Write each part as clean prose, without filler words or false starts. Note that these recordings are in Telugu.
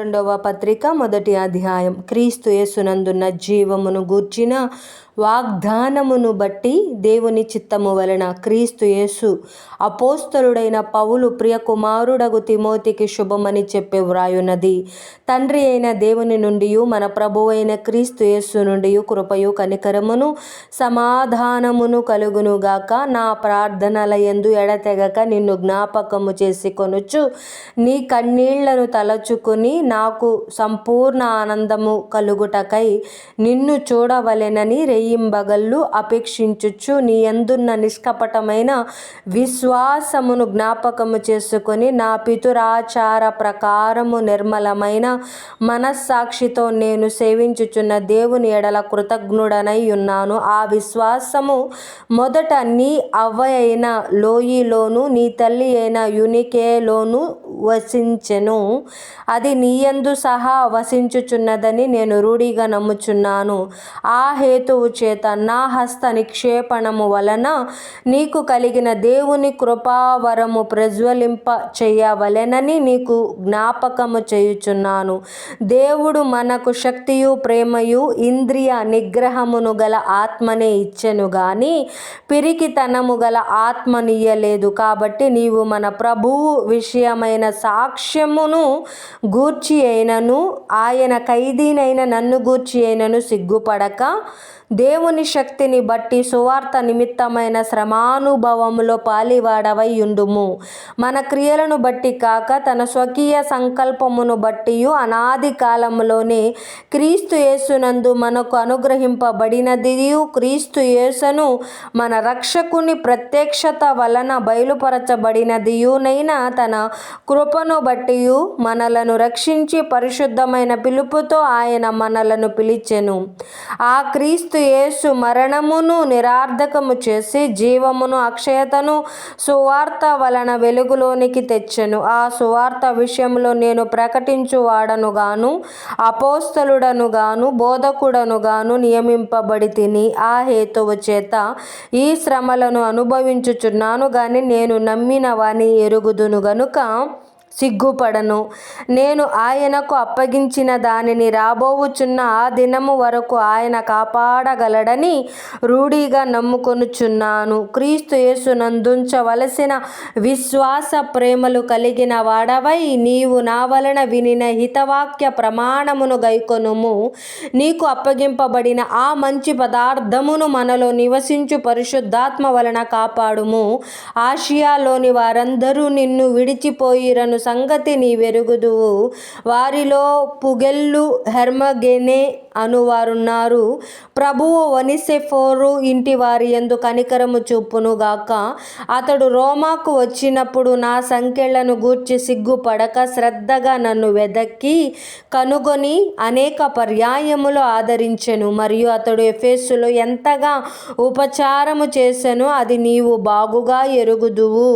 రెండవ పత్రిక 1వ అధ్యాయం. క్రీస్తు యేసునందున్న జీవమును గూర్చిన వాగ్దానమును బట్టి దేవుని చిత్తము వలన క్రీస్తు యేసు అపోస్తలుడైన పౌలు ప్రియ కుమారుడగు తిమోతికి శుభమని చెప్పి వ్రాయున్నది. తండ్రి అయిన దేవుని నుండి మన ప్రభువైన క్రీస్తు యేసు నుండి కృపయు కనికరమును సమాధానమును కలుగునుగాక. నా ప్రార్థనలయందు ఎడతెగక నిన్ను జ్ఞాపకము చేసుకొనుచు నీ కన్నీళ్లను తలచుకుని నాకు సంపూర్ణ ఆనందము కలుగుటకై నిన్ను చూడవలెనని రేయింబగళ్ళు అపేక్షించుచు నీ యందున్న నిష్కపటమైన విశ్వాసమును జ్ఞాపకము చేసుకొని నా పితురాచార ప్రకారము నిర్మలమైన మనస్సాక్షితో నేను సేవించుచున్న దేవుని ఎడల కృతజ్ఞుడనై ఉన్నాను. ఆ విశ్వాసము మొదట నీ అవ్వ అయిన లోయిలోను నీ తల్లి అయిన యునికేలోను వసించెను. అది నీయందు సహా వసించుచున్నదని నేను రూఢిగా నమ్ముచున్నాను. ఆ హేతువు చేత నా హస్త నిక్షేపణము వలన నీకు కలిగిన దేవుని కృపావరము ప్రజ్వలింప చేయవలెనని నీకు జ్ఞాపకము చేయుచున్నాను. దేవుడు మనకు శక్తియు ప్రేమయు ఇంద్రియ నిగ్రహమును గల ఆత్మనే ఇచ్చెను గాని పిరికితనము గల ఆత్మనియ్యలేదు. కాబట్టి నీవు మన ప్రభువు విషయమైన సాక్ష్యమును గూర్చి అయినను ఆయన ఖైదీనైన నన్ను గూర్చి అయినను సిగ్గుపడక దేవుని శక్తిని బట్టి సువార్త నిమిత్తమైన శ్రమానుభవములో పాలివాడవై ఉండుము. మన క్రియలను బట్టి కాక తన స్వకీయ సంకల్పమును బట్టియు అనాది కాలములోనే క్రీస్తు యేసునందు మనకు అనుగ్రహింపబడినదియు క్రీస్తు యేసును మన రక్షకుని ప్రత్యక్షత వలన బయలుపరచబడినదియునైన తన కృపను బట్టియు మనలను రక్షించి పరిశుద్ధమైన పిలుపుతో ఆయన మనలను పిలిచెను. ఆ క్రీస్తు యేసు మరణమును నిరర్ధకము చేసి జీవమును అక్షయతను సువార్త వలన వెలుగులోనికి తెచ్చెను. ఆ సువార్త విషయంలో నేను ప్రకటించువాడను గాను అపోస్తలుడను గాను బోధకుడను గాను నియమింపబడి తిని ఆ హేతువు చేత ఈ శ్రమలను అనుభవించుచున్నాను గాని నేను నమ్మిన వాని ఎరుగుదును గనుక సిగ్గుపడను. నేను ఆయనకు అప్పగించిన దానిని రాబోవుచున్న ఆ దినము వరకు ఆయన కాపాడగలడని రూఢిగా నమ్ముకొనుచున్నాను. క్రీస్తు యేసునందుంచవలసిన విశ్వాస ప్రేమలు కలిగిన వాడవై నీవు నా వలన వినిన హితవాక్య ప్రమాణమును గైకొనుము. నీకు అప్పగింపబడిన ఆ మంచి పదార్థమును మనలో నివసించు పరిశుద్ధాత్మ వలన కాపాడుము. ఆసియాలోని వారందరూ నిన్ను విడిచిపోయిరను సంగతి నీవెరుగుదువు. వారిలో పుగెల్లు హెర్మగెనే అనువారున్నారు. ప్రభువు ఒనేసిఫోరు ఇంటి వారి యందు కనికరము చూపును గాక. అతడు రోమాకు వచ్చినప్పుడు నా సంకెళ్లను గూర్చి సిగ్గుపడక శ్రద్ధగా నన్ను వెదకి కనుగొని అనేక పర్యాయములు ఆదరించెను. మరియు అతడు ఎఫెసులో ఎంతగా ఉపచారము చేసెను అది నీవు బాగుగా ఎరుగుదువు.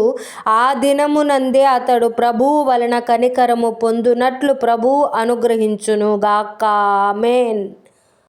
ఆ దినమునందే అతడు ప్రభువు వలన కనికరము పొందునట్లు ప్రభువు అనుగ్రహించును గాక. ఆమేన్.